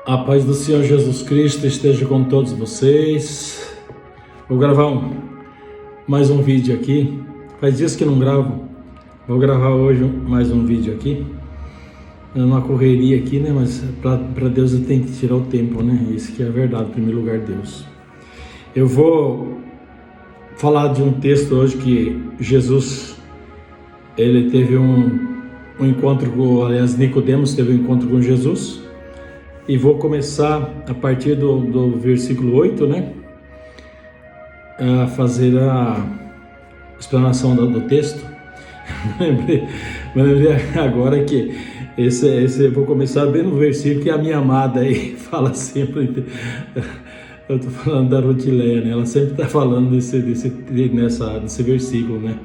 A paz do Senhor Jesus Cristo esteja com todos vocês. Vou gravar mais um vídeo aqui. Faz dias que não gravo. Vou gravar hoje mais um vídeo aqui. É uma correria aqui, né? Mas para Deus eu tenho que tirar o tempo, né? Isso que é a verdade, em primeiro lugar, Deus. Eu vou falar de um texto hoje que Jesus, ele teve um encontro com, aliás, Nicodemos teve um encontro com Jesus. E vou começar a partir do versículo 8, né? A fazer a explanação do texto. Me lembrei agora que esse eu vou começar bem no versículo que a minha amada aí fala sempre. Eu estou falando da Rutileia, né? Ela sempre está falando nesse versículo, né?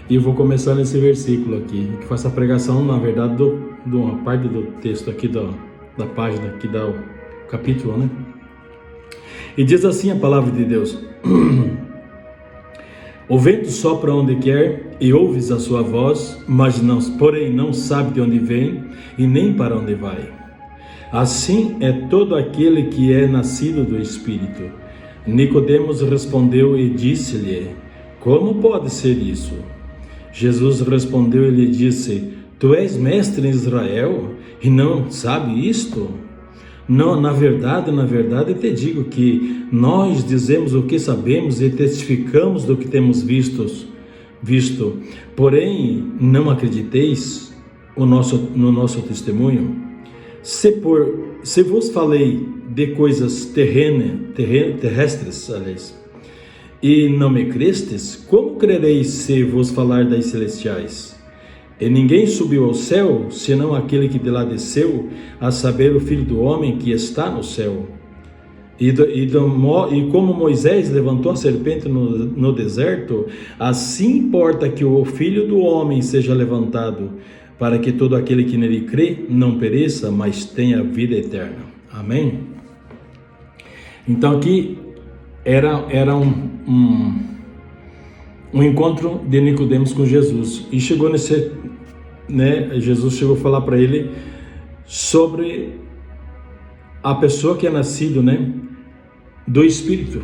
E eu vou começar nesse versículo aqui, que faz a pregação, na verdade, de uma parte do texto aqui da página que dá o capítulo, né? E diz assim a palavra de Deus: o vento sopra onde quer e ouves a sua voz, porém não sabe de onde vem e nem para onde vai. Assim é todo aquele que é nascido do Espírito. Nicodemos respondeu e disse-lhe: como pode ser isso? Jesus respondeu e lhe disse: tu és mestre em Israel e não sabe isto? Não, na verdade te digo que nós dizemos o que sabemos e testificamos do que temos visto. Porém, não acrediteis no nosso testemunho. Se vos falei de coisas terrestres, aliás, e não me crestes, como crereis se vos falar das celestiais? E ninguém subiu ao céu, senão aquele que de lá desceu, a saber, o Filho do Homem que está no céu. E como Moisés levantou a serpente no deserto, assim importa que o Filho do Homem seja levantado, para que todo aquele que nele crê não pereça, mas tenha vida eterna. Amém? Então aqui era um encontro de Nicodemos com Jesus, e chegou Jesus chegou a falar para ele sobre a pessoa que é nascido, do Espírito,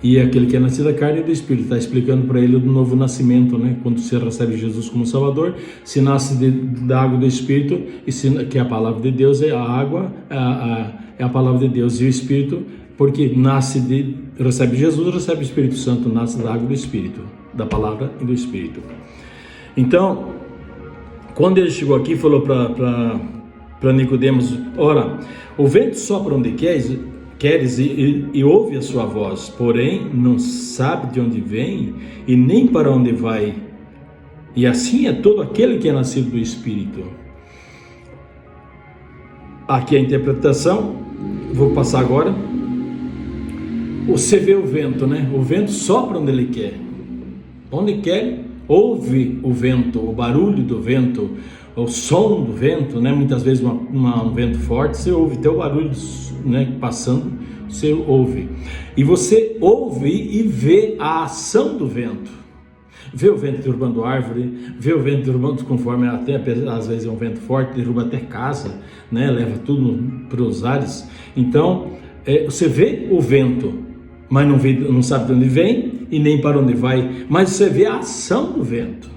e aquele que é nascido da carne e do Espírito. Está explicando para ele do novo nascimento, quando você recebe Jesus como Salvador, se nasce da água do Espírito, que é a palavra de Deus, é a água, é a palavra de Deus, e o Espírito, porque recebe Jesus, recebe o Espírito Santo, nasce da água do Espírito, da palavra e do Espírito. Então, quando ele chegou aqui, falou para Nicodemos: ora, o vento sopra onde queres e ouve a sua voz, porém não sabe de onde vem e nem para onde vai. E assim é todo aquele que é nascido do Espírito. Aqui a interpretação, vou passar agora. Você vê o vento, O vento sopra onde ele quer. Onde quer, ouve o vento, o barulho do vento, o som do vento, Muitas vezes um vento forte, você ouve até o barulho, passando, você ouve. E você ouve e vê a ação do vento. Vê o vento derrubando árvore, vê o vento derrubando, conforme até às vezes é um vento forte, derruba até casa, leva tudo para os ares. Então, você vê o vento, mas não sabe de onde vem e nem para onde vai, mas você vê a ação do vento,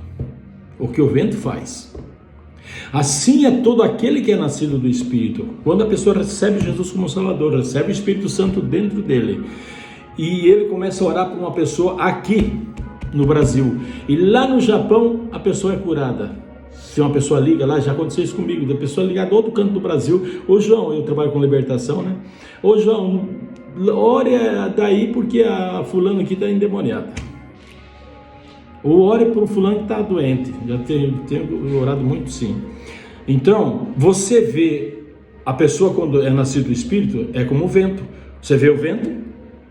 o que o vento faz. Assim é todo aquele que é nascido do Espírito. Quando a pessoa recebe Jesus como Salvador, recebe o Espírito Santo dentro dele, e ele começa a orar por uma pessoa aqui no Brasil, e lá no Japão a pessoa é curada. Se uma pessoa liga lá, já aconteceu isso comigo, da pessoa ligar do outro canto do Brasil: ô João, eu trabalho com libertação, ô João, ore daí porque a fulano aqui está endemoniada. Ou ore por fulano que está doente. Já tenho orado muito, sim. Então, você vê a pessoa quando é nascido do Espírito, é como o vento. Você vê o vento,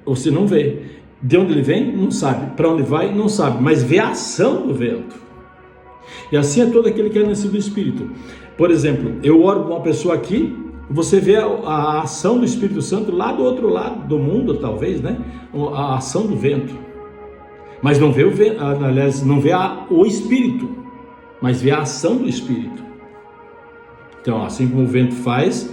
ou você não vê. De onde ele vem, não sabe. Para onde vai, não sabe. Mas vê a ação do vento. E assim é todo aquele que é nascido do Espírito. Por exemplo, eu oro com uma pessoa aqui, você vê a ação do Espírito Santo lá do outro lado do mundo, talvez, a ação do vento. Mas não vê o vento, aliás, não vê o Espírito, mas vê a ação do Espírito. Então, assim como o vento faz,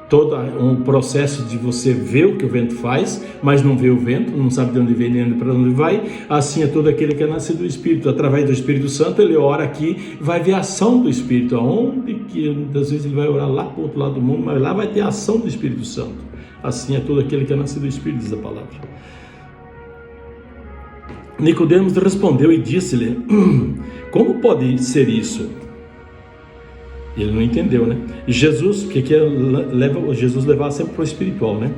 todo um processo de você ver o que o vento faz, mas não vê o vento, não sabe de onde vem nem para onde vai. Assim é todo aquele que é nascido do Espírito. Através do Espírito Santo, ele ora aqui, vai ver a ação do Espírito, aonde que às vezes ele vai orar lá para o outro lado do mundo, mas lá vai ter a ação do Espírito Santo. Assim é todo aquele que é nascido do Espírito, diz a palavra. Nicodemos respondeu e disse-lhe: como pode ser isso? Ele não entendeu, né? E Jesus, Jesus levava sempre para o espiritual, né?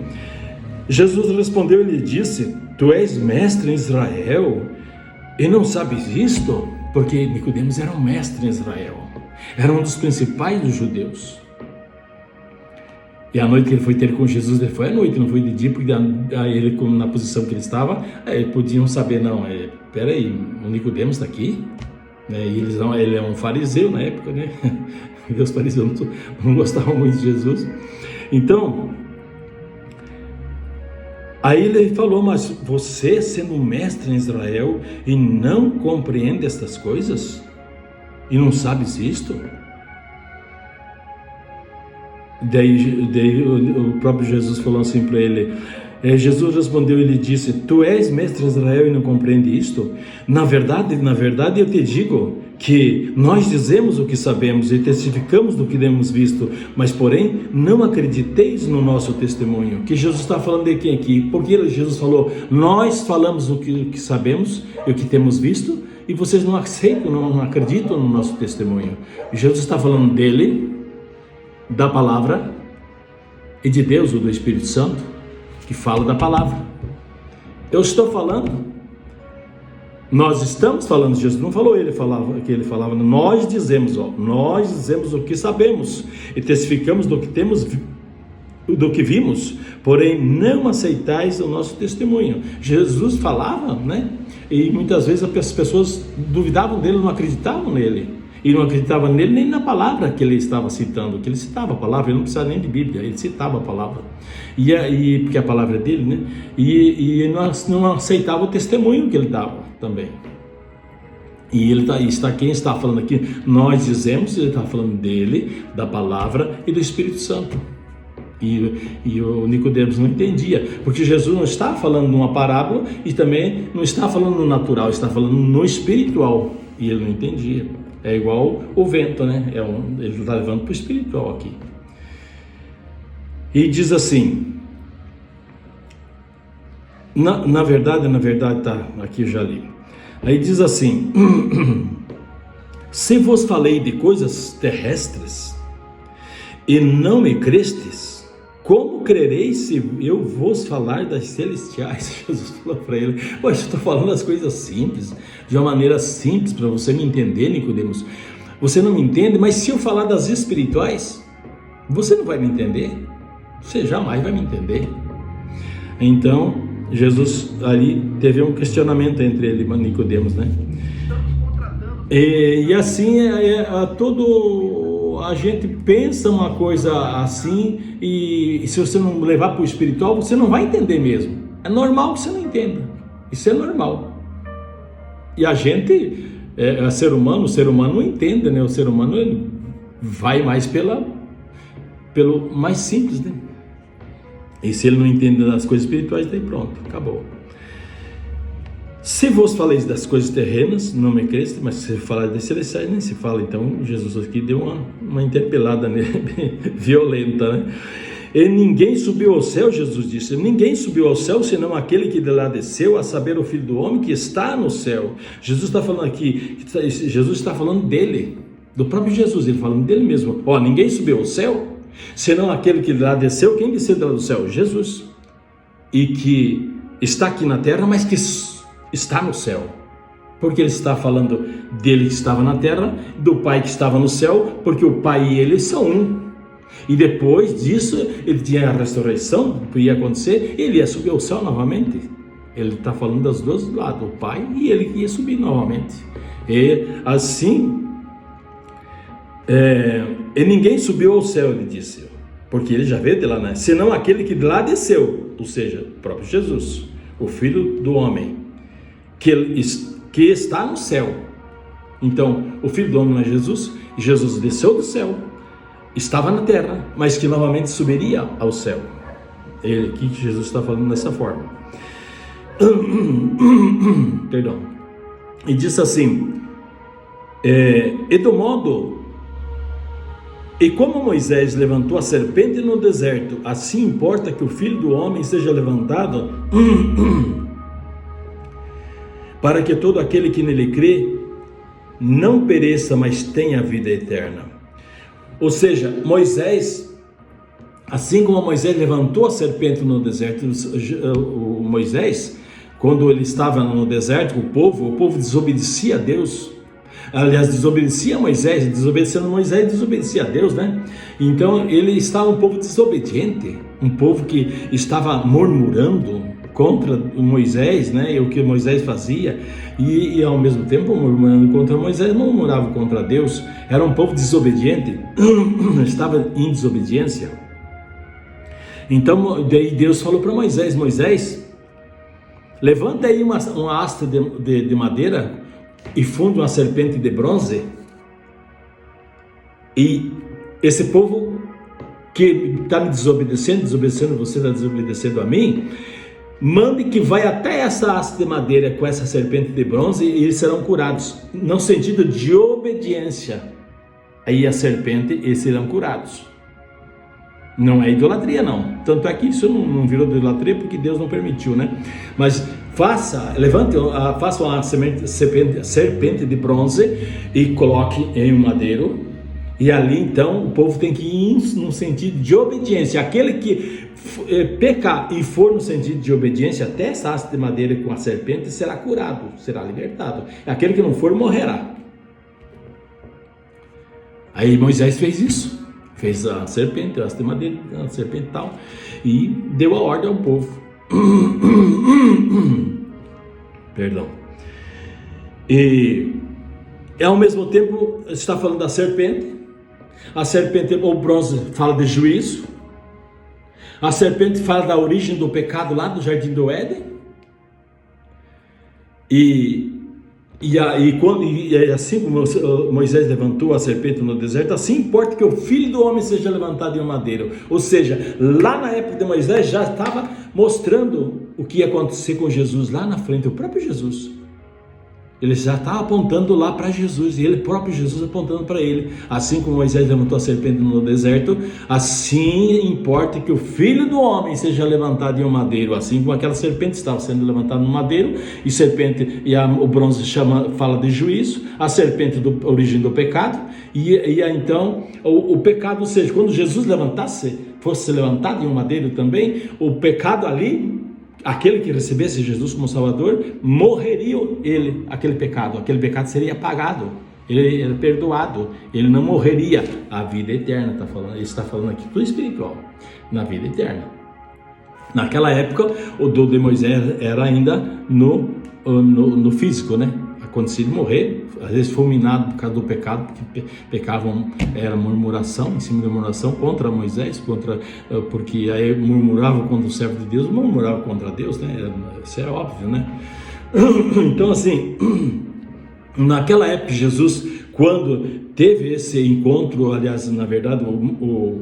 Jesus respondeu e lhe disse: tu és mestre em Israel e não sabes isto? Porque Nicodemos era um mestre em Israel, era um dos principais dos judeus. E a noite que ele foi ter com Jesus, ele foi à noite, não foi de dia, porque ele, na posição que ele estava, podiam saber, não, peraí, o Nicodemos está aqui? Ele é um fariseu na época, né? Os fariseus não gostavam muito de Jesus. Então, aí ele falou: mas você, sendo um mestre em Israel e não compreende estas coisas? E não sabes isto? Daí o próprio Jesus falou assim para ele. Jesus respondeu e lhe disse: tu és mestre em Israel e não compreende isto? Na verdade eu te digo que nós dizemos o que sabemos e testificamos do que temos visto, mas porém não acrediteis no nosso testemunho. Que Jesus está falando de quem aqui? Porque Jesus falou: nós falamos o que sabemos e o que temos visto, e vocês não aceitam, não acreditam no nosso testemunho. Jesus está falando dele, da palavra e de Deus, ou do Espírito Santo, que fala da palavra. Eu estou falando, nós estamos falando, Jesus não falou, ele falava, nós dizemos o que sabemos e testificamos do que vimos, porém não aceitais o nosso testemunho. Jesus falava, né? E muitas vezes as pessoas duvidavam dele, não acreditavam nele. E não acreditava nele nem na palavra que ele estava citando, que ele citava a palavra, ele não precisava nem de Bíblia, ele citava a palavra, porque a palavra é dele, né? E não aceitava o testemunho que ele dava também. E quem está falando aqui, nós dizemos, ele está falando dele, da palavra e do Espírito Santo. E o Nicodemos não entendia, porque Jesus não está falando numa parábola e também não está falando no natural, está falando no espiritual, e ele não entendia. É igual o vento, né? Ele está levando para o espiritual aqui. E diz assim, na verdade, tá, aqui eu já li. Aí diz assim, se vos falei de coisas terrestres e não me crestes, como crereis se eu vos falar das celestiais? Jesus falou para ele: eu estou falando das coisas simples, de uma maneira simples, para você me entender, Nicodemos. Você não me entende, mas se eu falar das espirituais, você não vai me entender, você jamais vai me entender. Então, Jesus ali teve um questionamento entre ele e Nicodemos, né? E assim a gente pensa uma coisa assim, e se você não levar para o espiritual, você não vai entender mesmo. É normal que você não entenda, isso é normal. E a gente, o ser humano não entende, né? O ser humano ele vai mais pelo mais simples, né? E se ele não entende das coisas espirituais, daí pronto, acabou. Se vos faleis das coisas terrenas, não me creste, mas se falar das celestiais, nem se fala. Então Jesus aqui deu uma interpelada nele, violenta, né? E ninguém subiu ao céu, Jesus disse, ninguém subiu ao céu senão aquele que de lá desceu, a saber, o Filho do Homem que está no céu. Jesus está falando aqui, Jesus está falando dele, do próprio Jesus, ele falando dele mesmo. Ninguém subiu ao céu senão aquele que de lá desceu. Quem desceu de lá do céu? Jesus. E que está aqui na terra, mas que está no céu, porque ele está falando dele que estava na terra, do Pai que estava no céu, porque o Pai e ele são um, e depois disso ele tinha a ressurreição que ia acontecer, ele ia subir ao céu novamente. Ele está falando dos dois lados, o Pai e ele que ia subir novamente. E assim, e ninguém subiu ao céu, ele disse, porque ele já veio de lá, né? Senão aquele que de lá desceu, ou seja, o próprio Jesus, o Filho do Homem, que está no céu. Então, o Filho do Homem não é Jesus, e Jesus desceu do céu, estava na terra, mas que novamente subiria ao céu. Aqui que Jesus está falando dessa forma. Perdão. E diz assim, e do modo, e como Moisés levantou a serpente no deserto, assim importa que o Filho do Homem seja levantado, para que todo aquele que nele crê não pereça, mas tenha vida eterna. Ou seja, Moisés, assim como Moisés levantou a serpente no deserto, o Moisés, quando ele estava no deserto, o povo desobedecia a Deus. Aliás, desobedecia a Moisés, desobedecendo Moisés, desobedecia a Deus, né? Então, ele estava um povo desobediente, um povo que estava murmurando contra Moisés, né? E o que Moisés fazia, e ao mesmo tempo murmurando contra Moisés, não murmurava contra Deus. Era um povo desobediente, estava em desobediência. Então, daí Deus falou para Moisés: Moisés, levanta aí uma haste de madeira e funde uma serpente de bronze, e esse povo que está me desobedecendo você, está desobedecendo a mim, mande que vai até essa haste de madeira com essa serpente de bronze e eles serão curados, no sentido de obediência. Aí a serpente, eles serão curados. Não é idolatria, não. Tanto é que isso não virou idolatria porque Deus não permitiu, né? Mas faça uma serpente de bronze e coloque em um madeiro. E ali então o povo tem que ir no sentido de obediência. Aquele que pecar e for no sentido de obediência até essa haste de madeira com a serpente será curado, será libertado. Aquele que não for morrerá. Aí Moisés fez isso. Fez a serpente, a haste de madeira, a serpente e tal, e deu a ordem ao povo. Perdão. E ao mesmo tempo está falando da serpente. A serpente, o bronze, fala de juízo. A serpente fala da origem do pecado lá do Jardim do Éden. E assim como Moisés levantou a serpente no deserto, assim importa que o Filho do Homem seja levantado em um madeiro. Ou seja, lá na época de Moisés já estava mostrando o que ia acontecer com Jesus lá na frente, o próprio Jesus. Ele já estava apontando lá para Jesus, e ele próprio Jesus apontando para ele. Assim como Moisés levantou a serpente no deserto, assim importa que o Filho do Homem seja levantado em um madeiro. Assim como aquela serpente estava sendo levantada no madeiro, e serpente, o bronze fala de juízo, a serpente da origem do pecado, então o pecado, ou seja, quando Jesus fosse levantado em um madeiro também, o pecado ali, aquele que recebesse Jesus como Salvador, morreria aquele pecado seria apagado, ele era perdoado, ele não morreria. A vida eterna, ele está falando aqui tudo espiritual, na vida eterna. Naquela época, o dom de Moisés era ainda no físico, né? Acontecia de morrer, às vezes fulminado por causa do pecado, porque pecavam, era murmuração, em cima de murmuração contra Moisés, porque aí murmuravam contra o servo de Deus, murmuravam contra Deus, né? Isso é óbvio, né? Então, assim, naquela época, Jesus, quando teve esse encontro, aliás, na verdade, o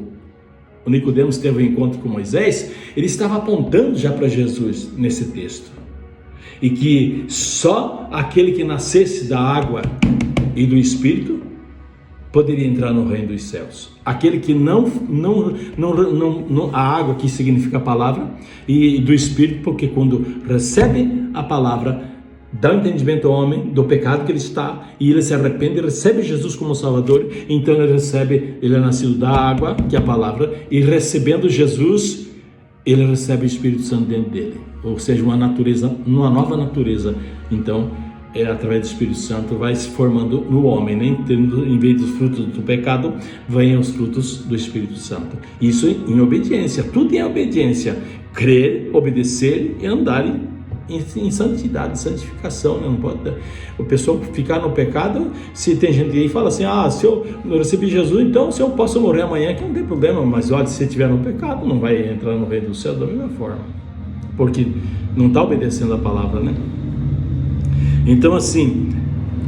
Nicodemos teve um encontro com Moisés, ele estava apontando já para Jesus nesse texto. E que só aquele que nascesse da água e do Espírito poderia entrar no reino dos céus. Aquele que não a água, que significa a palavra, e do Espírito, porque quando recebe a palavra, dá o entendimento ao homem do pecado que ele está, e ele se arrepende, recebe Jesus como Salvador. Então ele é nascido da água, que é a palavra, e recebendo Jesus, ele recebe o Espírito Santo dentro dele, ou seja, uma nova natureza. Então, através do Espírito Santo vai se formando no homem, né? Em vez dos frutos do pecado, vêm os frutos do Espírito Santo. Isso em obediência, tudo em obediência, crer, obedecer e andar em santidade, santificação, né? Não pode o pessoal ficar no pecado. Se tem gente aí que fala assim: se eu recebi Jesus, então se eu posso morrer amanhã, que não tem problema. Mas olha, se estiver no pecado, não vai entrar no reino do céu da mesma forma, porque não está obedecendo a palavra, né? Então, assim,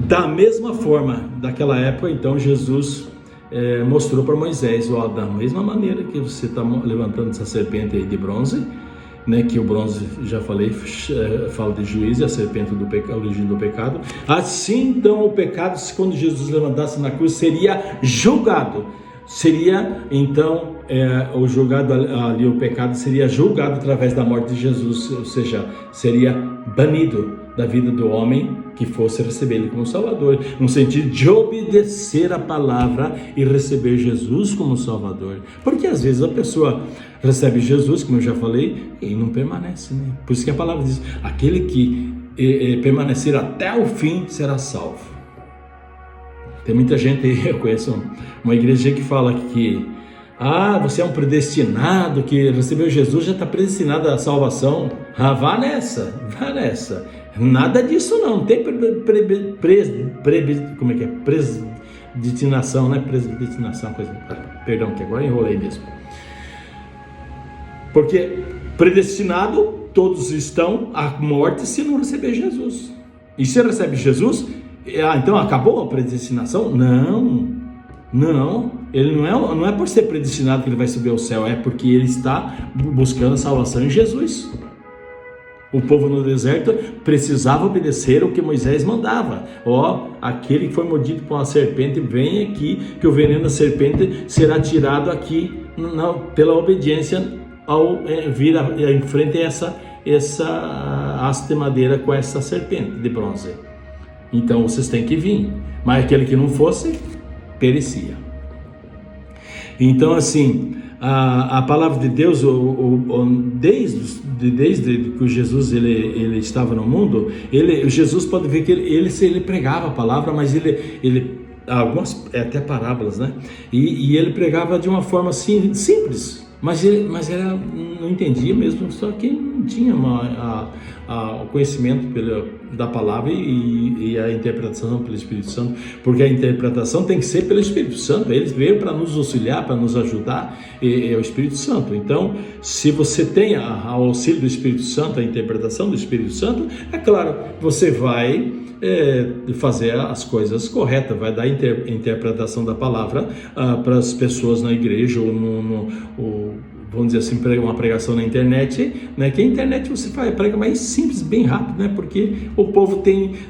da mesma forma daquela época, então Jesus mostrou para Moisés, ó, da mesma maneira que você está levantando essa serpente aí de bronze, né, que o bronze, já falei, fala de juízo, a serpente do pecado, a origem do pecado. Assim, então, o pecado, quando Jesus levantasse na cruz, seria julgado. Seria, então, o julgado ali, o pecado seria julgado através da morte de Jesus, ou seja, seria banido da vida do homem que fosse receber ele como Salvador, no sentido de obedecer a palavra e receber Jesus como Salvador. Porque às vezes a pessoa recebe Jesus, como eu já falei, e não permanece, né? Por isso que a palavra diz, aquele que permanecer até o fim será salvo. Tem muita gente aí, eu conheço uma igreja que fala que você é um predestinado, que recebeu Jesus, já está predestinado à salvação. Vá nessa. Nada disso não tem predestinação, né? Predestinação, perdão, que agora enrolei mesmo. Porque predestinado, todos estão à morte se não receber Jesus. E se recebe Jesus, então acabou a predestinação? Não, ele não é por ser predestinado que ele vai subir ao céu, é porque ele está buscando a salvação em Jesus. O povo no deserto precisava obedecer o que Moisés mandava. Aquele que foi mordido por uma serpente, vem aqui, que o veneno da serpente será tirado aqui pela obediência ao vir em frente a essa haste de madeira com essa serpente de bronze. Então vocês têm que vir, mas aquele que não fosse, perecia. Então assim, a palavra de Deus, desde que Jesus ele estava no mundo, Jesus pode ver que ele pregava a palavra, mas ele algumas até parábolas, né? E ele pregava de uma forma assim, simples, mas era, não entendia mesmo, só que não tinha o conhecimento da palavra e a interpretação pelo Espírito Santo, porque a interpretação tem que ser pelo Espírito Santo. Ele veio para nos auxiliar, para nos ajudar, é o Espírito Santo. Então, se você tem ao auxílio do Espírito Santo, a interpretação do Espírito Santo, é claro, você vai fazer as coisas corretas, vai dar a interpretação da palavra para as pessoas na igreja ou vamos dizer assim, uma pregação na internet, né? Que a internet você prega mais simples, bem rápido, né? Porque o povo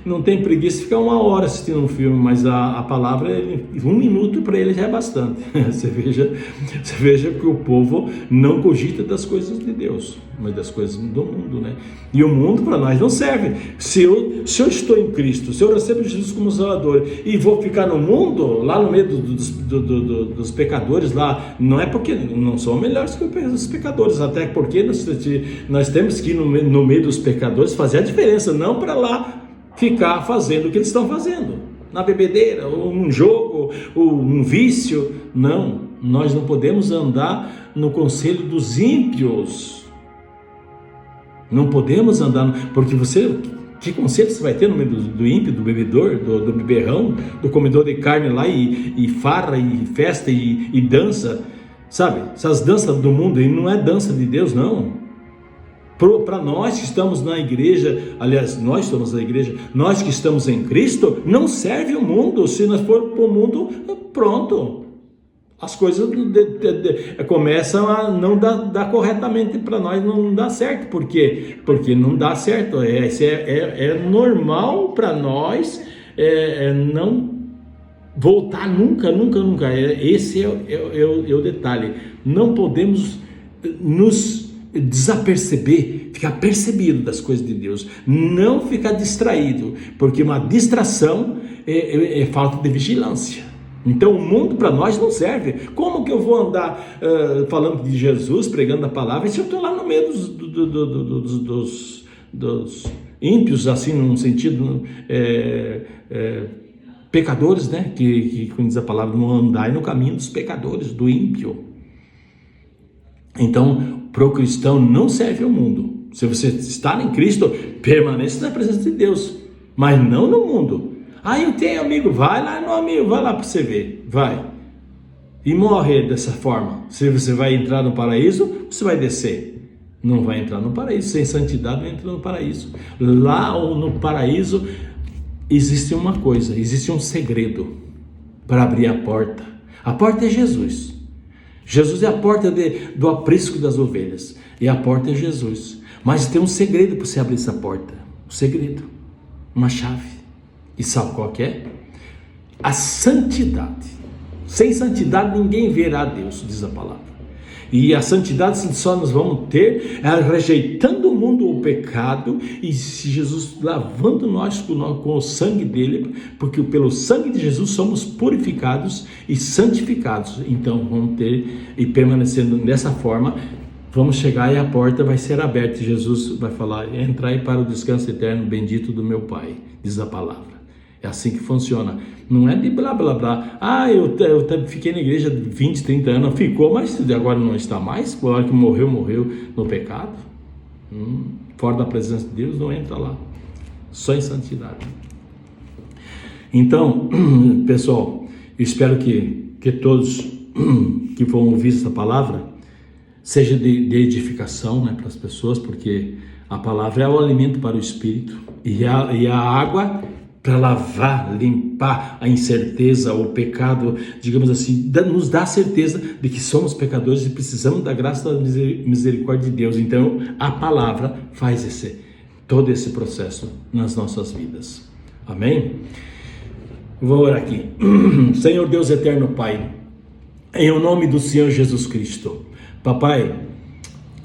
não tem preguiça de ficar 1 hora assistindo um filme, mas a palavra, 1 minuto para ele já é bastante. Você veja que o povo não cogita das coisas de Deus, mas das coisas do mundo, né? E o mundo para nós não serve. Se eu estou em Cristo, se eu recebo Jesus como Salvador e vou ficar no mundo, lá no meio dos pecadores, lá, não é porque não são melhores que os pecadores, até porque nós temos que ir no meio dos pecadores fazer a diferença, não para lá ficar fazendo o que eles estão fazendo, na bebedeira, ou num jogo, ou num vício. Não, nós não podemos andar no conselho dos ímpios. Não podemos andar, porque que conselho você vai ter no meio do ímpio, do bebedor, do beberrão, do comedor de carne lá e farra e festa e dança, sabe? Essas danças do mundo aí não é dança de Deus, não. Para nós que estamos na igreja, aliás, nós estamos na igreja, nós que estamos em Cristo, não serve o mundo. Se nós for para o mundo, pronto. As coisas começam a não dar corretamente para nós, não dá certo. Por quê? Porque não dá certo. É normal para nós não voltar nunca. Esse é o detalhe. Não podemos nos desaperceber, ficar percebido das coisas de Deus, não ficar distraído, porque uma distração é falta de vigilância. Então o mundo para nós não serve. Como que eu vou andar falando de Jesus, pregando a palavra, se eu estou lá no meio dos ímpios, assim, num sentido pecadores, né? Que como diz a palavra, não andai no caminho dos pecadores, do ímpio. Então, para o cristão não serve o mundo. Se você está em Cristo, permaneça na presença de Deus, mas não no mundo. Eu tenho amigo, vai lá para você ver, vai. E morrer dessa forma. Se você vai entrar no paraíso, você vai descer. Não vai entrar no paraíso, sem santidade não entra no paraíso. Lá no paraíso existe uma coisa, existe um segredo para abrir a porta. A porta é Jesus. Jesus é a porta do aprisco das ovelhas. E a porta é Jesus. Mas tem um segredo para você abrir essa porta. Um segredo. Uma chave. E sabe qual que é? A santidade. Sem santidade ninguém verá a Deus, diz a palavra. E a santidade só nós vamos ter rejeitando o mundo, o pecado, e se Jesus lavando nós com o sangue dele, porque pelo sangue de Jesus somos purificados e santificados. Então vamos ter, e permanecendo dessa forma, vamos chegar e a porta vai ser aberta. E Jesus vai falar: entrai para o descanso eterno, bendito do meu Pai, diz a palavra. É assim que funciona. Não é de blá blá blá. Eu fiquei na igreja 20, 30 anos. Ficou, mas agora não está mais. Por hora que morreu no pecado. Fora da presença de Deus, não entra lá. Só em santidade. Então, pessoal, eu espero que todos que vão ouvir essa palavra seja de edificação, né, para as pessoas, porque a palavra é o alimento para o espírito. E a água para lavar, limpar a incerteza, o pecado, digamos assim, nos dá a certeza de que somos pecadores e precisamos da graça e da misericórdia de Deus. Então, a palavra faz todo esse processo nas nossas vidas. Amém? Vou orar aqui. Senhor Deus eterno Pai, em o nome do Senhor Jesus Cristo, Papai,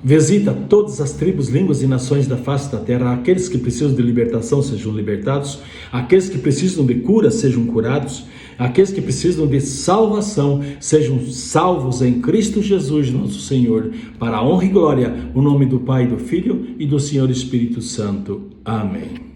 visita todas as tribos, línguas e nações da face da terra. Aqueles que precisam de libertação sejam libertados, aqueles que precisam de cura sejam curados, aqueles que precisam de salvação sejam salvos em Cristo Jesus nosso Senhor, para a honra e glória, o nome do Pai, do Filho e do Senhor Espírito Santo. Amém.